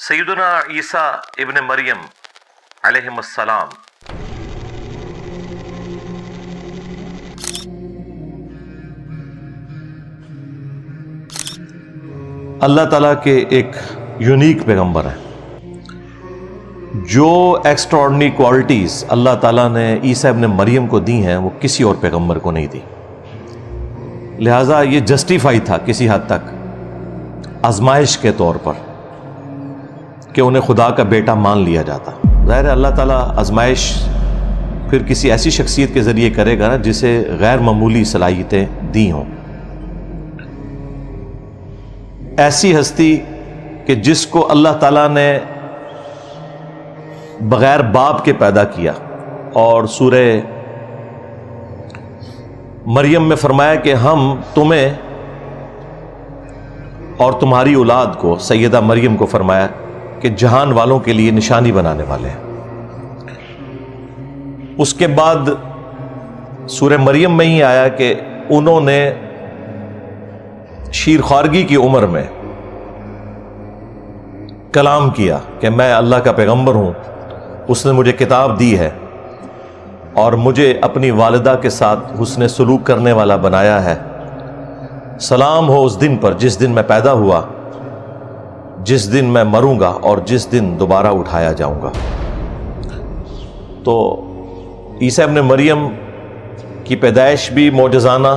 سیدنا عیسیٰ ابن مریم علیہ السلام اللہ تعالیٰ کے ایک یونیک پیغمبر ہیں. جو ایکسٹراڈنری کوالٹیز اللہ تعالیٰ نے عیسیٰ ابن مریم کو دی ہیں وہ کسی اور پیغمبر کو نہیں دی. لہٰذا یہ جسٹیفائی تھا کسی حد تک آزمائش کے طور پر کہ انہیں خدا کا بیٹا مان لیا جاتا. ظاہر ہے اللہ تعالیٰ آزمائش پھر کسی ایسی شخصیت کے ذریعے کرے گا جسے غیر معمولی صلاحیتیں دی ہوں. ایسی ہستی کہ جس کو اللہ تعالیٰ نے بغیر باپ کے پیدا کیا، اور سورہ مریم میں فرمایا کہ ہم تمہیں اور تمہاری اولاد کو، سیدہ مریم کو فرمایا کہ جہان والوں کے لیے نشانی بنانے والے ہیں. اس کے بعد سورہ مریم میں ہی آیا کہ انہوں نے شیر خوارگی کی عمر میں کلام کیا کہ میں اللہ کا پیغمبر ہوں، اس نے مجھے کتاب دی ہے اور مجھے اپنی والدہ کے ساتھ حسن سلوک کرنے والا بنایا ہے. سلام ہو اس دن پر جس دن میں پیدا ہوا، جس دن میں مروں گا اور جس دن دوبارہ اٹھایا جاؤں گا. تو عیسیٰ ابن مریم کی پیدائش بھی معجزانہ،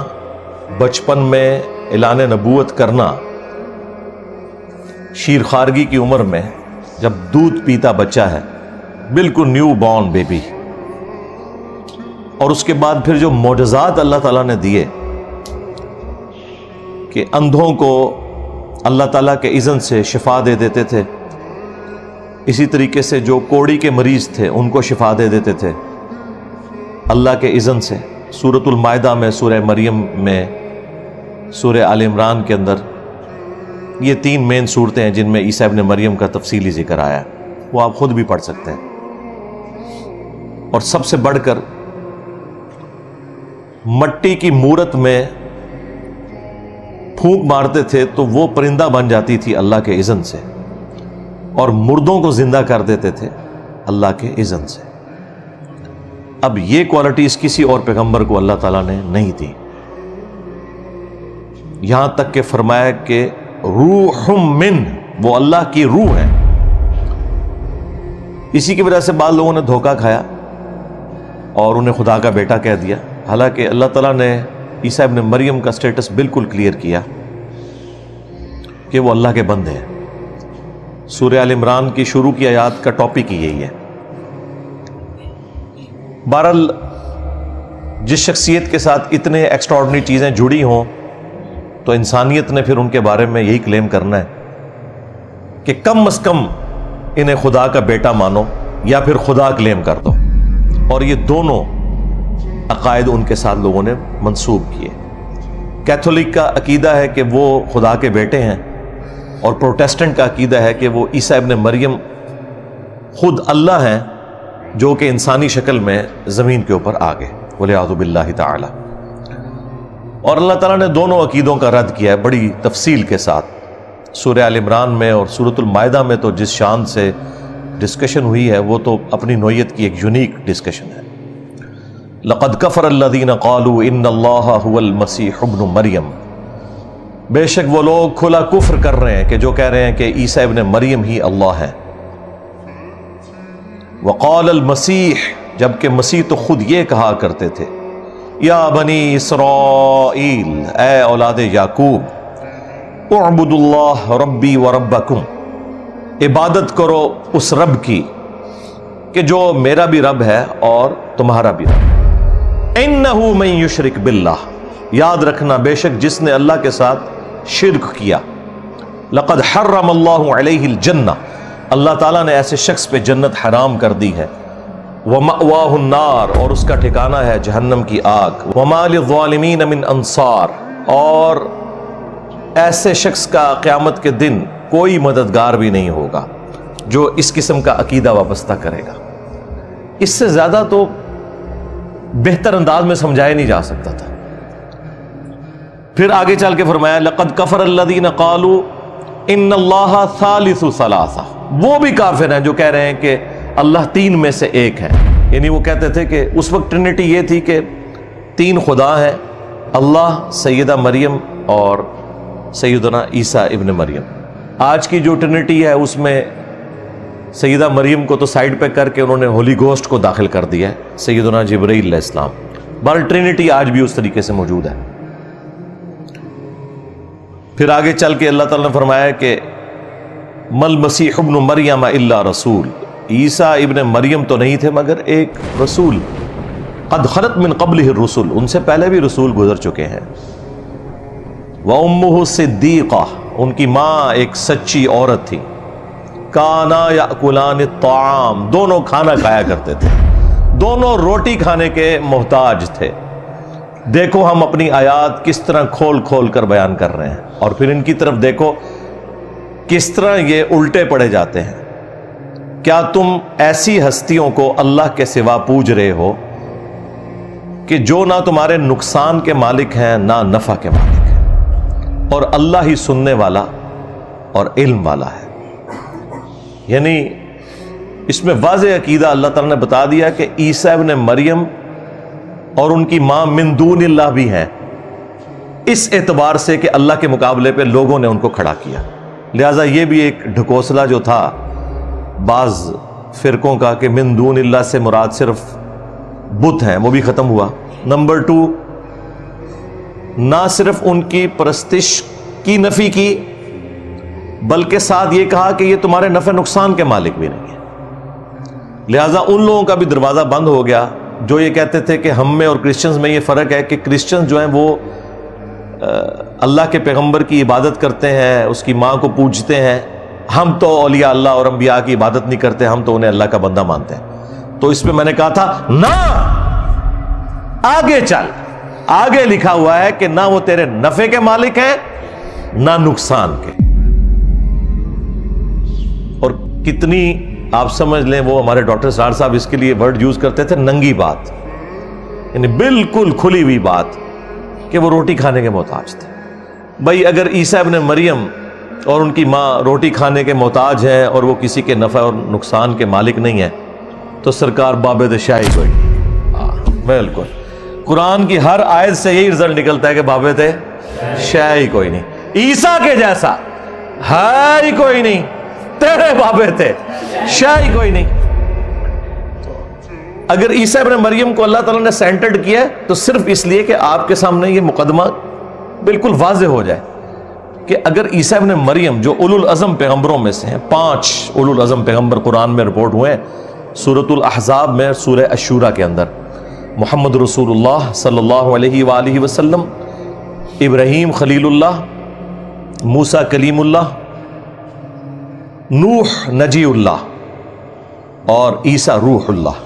بچپن میں اعلان نبوت کرنا، شیر خوارگی کی عمر میں جب دودھ پیتا بچہ ہے، بالکل نیو بورن بیبی. اور اس کے بعد پھر جو معجزات اللہ تعالیٰ نے دیے کہ اندھوں کو اللہ تعالیٰ کے اذن سے شفا دے دیتے تھے، اسی طریقے سے جو کوڑی کے مریض تھے ان کو شفا دے دیتے تھے اللہ کے اذن سے. سورۃ المائدہ میں، سورہ مریم میں، سورہ آل عمران کے اندر یہ 3 مین صورتیں ہیں جن میں عیسیٰ ابن مریم کا تفصیلی ذکر آیا ہے. وہ آپ خود بھی پڑھ سکتے ہیں. اور سب سے بڑھ کر مٹی کی مورت میں پھونک مارتے تھے تو وہ پرندہ بن جاتی تھی اللہ کے اذن سے، اور مردوں کو زندہ کر دیتے تھے اللہ کے اذن سے. اب یہ کوالٹیز کسی اور پیغمبر کو اللہ تعالیٰ نے نہیں دی. یہاں تک کہ فرمایا کہ روح من، وہ اللہ کی روح ہے. اسی کی وجہ سے بعض لوگوں نے دھوکہ کھایا اور انہیں خدا کا بیٹا کہہ دیا، حالانکہ اللہ تعالیٰ نے عیسیٰ ابن مریم کا سٹیٹس بالکل کلیئر کیا کہ وہ اللہ کے بندے ہیں. سورہ آل عمران کی شروع کی آیات کا ٹاپک ہی یہی ہے. بہرحال جس شخصیت کے ساتھ اتنے ایکسٹراڈنری چیزیں جڑی ہوں تو انسانیت نے پھر ان کے بارے میں یہی کلیم کرنا ہے کہ کم از کم انہیں خدا کا بیٹا مانو یا پھر خدا کلیم کر دو. اور یہ دونوں عقائد ان کے ساتھ لوگوں نے منسوب کیے. کیتھولک کا عقیدہ ہے کہ وہ خدا کے بیٹے ہیں، اور پروٹیسٹنٹ کا عقیدہ ہے کہ وہ عیسیٰ ابن مریم خود اللہ ہیں جو کہ انسانی شکل میں زمین کے اوپر آ گئے، والعیاذ باللہ تعالی. اور اللہ تعالیٰ نے دونوں عقیدوں کا رد کیا ہے بڑی تفصیل کے ساتھ. سورہ آل عمران میں اور سورۃ المائدہ میں تو جس شان سے ڈسکشن ہوئی ہے وہ تو اپنی نوعیت کی ایک یونیک ڈسکشن ہے. لقد کفر الذین قالوا ان اللہ هو المسیح ابن مریم، بے شک وہ لوگ کھلا کفر کر رہے ہیں کہ جو کہہ رہے ہیں کہ عیسیٰ ابن مریم ہی اللہ ہے. وقال المسیح، جبکہ مسیح تو خود یہ کہا کرتے تھے، یا بنی اسرائیل، اے اولاد یعقوب، اعبدوا اللہ ربی و ربکم، عبادت کرو اس رب کی کہ جو میرا بھی رب ہے اور تمہارا بھی رب. انہ من یشرک باللہ، یاد رکھنا بے شک جس نے اللہ کے ساتھ شرک کیا، لقد حرم اللہ علیہ الجنہ، اللہ تعالیٰ نے ایسے شخص پہ جنت حرام کر دی ہے. ومأواہ النار، اور اس کا ٹھکانہ ہے جہنم کی آگ. وما للظالمین من انصار، اور ایسے شخص کا قیامت کے دن کوئی مددگار بھی نہیں ہوگا جو اس قسم کا عقیدہ وابستہ کرے گا. اس سے زیادہ تو بہتر انداز میں سمجھایا نہیں جا سکتا تھا. پھر آگے چل کے فرمایا لقد کفر الذین قالوا ان اللہ ثالث ثلاثہ، وہ بھی کافر ہیں جو کہہ رہے ہیں کہ اللہ تین میں سے ایک ہے. یعنی وہ کہتے تھے کہ اس وقت ٹرینٹی یہ تھی کہ تین خدا ہیں، اللہ، سیدہ مریم اور سیدنا عیسیٰ ابن مریم. آج کی جو ٹرینٹی ہے اس میں سیدہ مریم کو تو سائیڈ پہ کر کے انہوں نے ہولی گوسٹ کو داخل کر دیا ہے، سیدنا جبرائیل علیہ السلام. بہر ٹرینٹی آج بھی اس طریقے سے موجود ہے. پھر آگے چل کے اللہ تعالیٰ نے فرمایا کہ مل مسیح ابن مریم الا رسول، عیسیٰ ابن مریم تو نہیں تھے مگر ایک رسول. قد خلت من قبلہ الرسل، ان سے پہلے بھی رسول گزر چکے ہیں. وامہ صدیقہ، ان کی ماں ایک سچی عورت تھی. کانا یاکلان الطعام، دونوں کھانا کھایا کرتے تھے، دونوں روٹی کھانے کے محتاج تھے. دیکھو ہم اپنی آیات کس طرح کھول کھول کر بیان کر رہے ہیں، اور پھر ان کی طرف دیکھو کس طرح یہ الٹے پڑے جاتے ہیں. کیا تم ایسی ہستیوں کو اللہ کے سوا پوج رہے ہو کہ جو نہ تمہارے نقصان کے مالک ہیں نہ نفع کے مالک ہیں، اور اللہ ہی سننے والا اور علم والا ہے. یعنی اس میں واضح عقیدہ اللہ تعالیٰ نے بتا دیا کہ عیسیٰ ابن مریم اور ان کی ماں من دون اللہ بھی ہیں، اس اعتبار سے کہ اللہ کے مقابلے پہ لوگوں نے ان کو کھڑا کیا. لہٰذا یہ بھی ایک ڈھکوسلا جو تھا بعض فرقوں کا کہ من دون اللہ سے مراد صرف بت ہیں، وہ بھی ختم ہوا. نمبر 2، نہ صرف ان کی پرستش کی نفی کی بلکہ ساتھ یہ کہا کہ یہ تمہارے نفع نقصان کے مالک بھی نہیں ہے. لہٰذا ان لوگوں کا بھی دروازہ بند ہو گیا جو یہ کہتے تھے کہ ہم میں اور کرسچنز میں یہ فرق ہے کہ کرسچنز جو ہیں وہ اللہ کے پیغمبر کی عبادت کرتے ہیں، اس کی ماں کو پوجتے ہیں. ہم تو اولیاء اللہ اور انبیاء کی عبادت نہیں کرتے، ہم تو انہیں اللہ کا بندہ مانتے ہیں. تو اس پہ میں نے کہا تھا نہ، آگے چل، آگے لکھا ہوا ہے کہ نہ وہ تیرے نفع کے مالک ہیں نہ نقصان کے. اور کتنی آپ سمجھ لیں، وہ ہمارے ڈاکٹر سار صاحب اس کے لیے ورڈ یوز کرتے تھے ننگی بات، یعنی بالکل کھلی ہوئی بات کہ وہ روٹی کھانے کے محتاج تھے. بھائی اگر عیسیٰ ابن مریم اور ان کی ماں روٹی کھانے کے محتاج ہیں اور وہ کسی کے نفع اور نقصان کے مالک نہیں ہیں تو سرکار بابد شاہی کوئی نہیں. بالکل قرآن کی ہر آیت سے یہی رزلٹ نکلتا ہے کہ بابد شاہی کوئی نہیں. عیسیٰ کے جیسا ہے ہی کوئی نہیں، تیرے بابد شاہی کوئی نہیں. اگر عیسیٰ ابن مریم کو اللہ تعالیٰ نے سینٹرڈ کیا ہے تو صرف اس لیے کہ آپ کے سامنے یہ مقدمہ بالکل واضح ہو جائے کہ اگر عیسیٰ ابن مریم جو اولو العزم پیغمبروں میں سے ہیں، 5 اولو العزم پیغمبر قرآن میں رپورٹ ہوئے ہیں، سورۃ الاحزاب میں، سورہ الشورى کے اندر، محمد رسول اللہ صلی اللہ علیہ وآلہ وسلم، ابراہیم خلیل اللہ، موسیٰ کلیم اللہ، نوح نجی اللہ اور عیسیٰ روح اللہ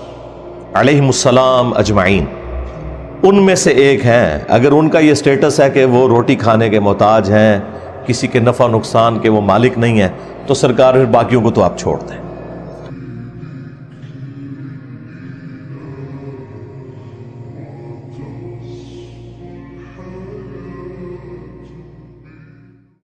علیہم السلام اجمعین، ان میں سے ایک ہیں. اگر ان کا یہ سٹیٹس ہے کہ وہ روٹی کھانے کے محتاج ہیں، کسی کے نفع نقصان کے وہ مالک نہیں ہیں، تو سرکار پھر باقیوں کو تو آپ چھوڑ دیں.